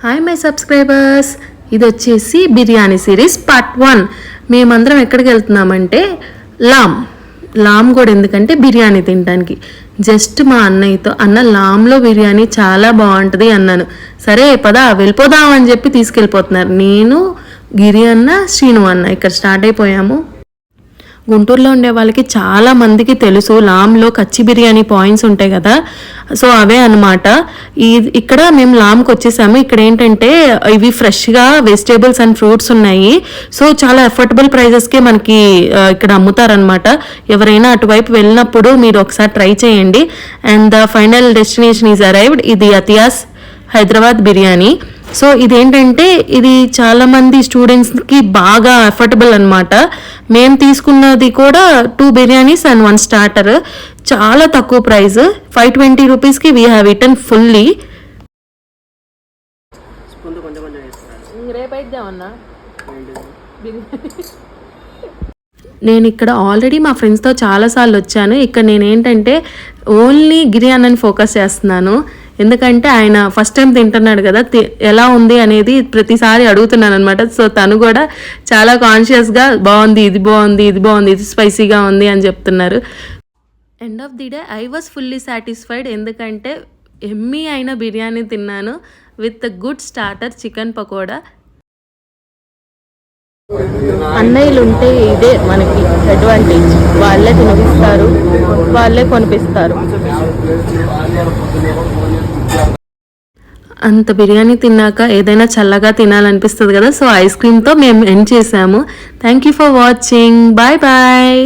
Hi my subscribers, ఇది వచ్చేసి biryani series part 1. మేమందరం ఎక్కడికి వెళ్తున్నామంటే లామ్ కూడా ఎందుకంటే బిర్యానీ తినడానికి. జస్ట్ మా అన్నయ్యతో లామ్లో బిర్యానీ చాలా బాగుంటుంది అన్నాను. సరే పదా వెళ్ళిపోదాం అని చెప్పి తీసుకెళ్ళిపోతున్నారు. నేను గిరి అన్న శ్రీను అన్న ఇక్కడ స్టార్ట్ అయిపోయాము. గుంటూరులో ఉండే వాళ్ళకి చాలా మందికి తెలుసు లామ్లో కచ్చి బిర్యానీ పాయింట్స్ ఉంటాయి కదా, సో అవే అనమాట. ఇక్కడ మేము లామ్కి వచ్చేసాము. ఇక్కడ ఏంటంటే ఇవి ఫ్రెష్గా వెజిటేబుల్స్ అండ్ ఫ్రూట్స్ ఉన్నాయి. సో చాలా అఫోర్డబుల్ ప్రైజెస్కే మనకి ఇక్కడ అమ్ముతారనమాట. ఎవరైనా అటువైపు వెళ్ళినప్పుడు మీరు ఒకసారి ట్రై చేయండి. And the final destination is arrived. ఇది అతియాస్ హైదరాబాద్ బిర్యానీ. సో ఇదేంటంటే ఇది చాలామంది స్టూడెంట్స్కి బాగా అఫోర్డబుల్ అనమాట. మేము తీసుకున్నది కూడా 2 బిర్యానీస్ అండ్ 1 స్టార్టర్. చాలా తక్కువ ప్రైస్, 520 రూపీస్కి వీ హ్యావ్ ఇటన్ ఫుల్లీ. నేను ఇక్కడ ఆల్రెడీ మా ఫ్రెండ్స్తో చాలాసార్లు వచ్చాను. ఇక్కడ నేనేంటంటే ఓన్లీ గిరి అన్నని ఫోకస్ చేస్తున్నాను. ఎందుకంటే ఆయన ఫస్ట్ టైం తింటున్నాడు కదా, ఎలా ఉంది అనేది ప్రతిసారి అడుగుతున్నాను అనమాట. సో తను కూడా చాలా కాన్షియస్గా బాగుంది, ఇది బాగుంది, ఇది బాగుంది, ఇది స్పైసీగా ఉంది అని చెప్తున్నారు. End of the day I was fully satisfied. ఎందుకంటే ఎమ్మీ అయిన బిర్యానీ తిన్నాను with good starter chicken pakoda. అన్నయ్యలు ఉంటే ఇదే మనకి అడ్వాంటేజ్. వాళ్ళే తినిపిస్తారు, వాళ్ళే కొనిపిస్తారు. అంత బిర్యానీ తిన్నాక ఏదైనా చల్లగా తినాలనిపిస్తుంది కదా, సో ఐస్ క్రీమ్తో మేము ఎండ్ చేసాము. Thank you for watching. Bye bye.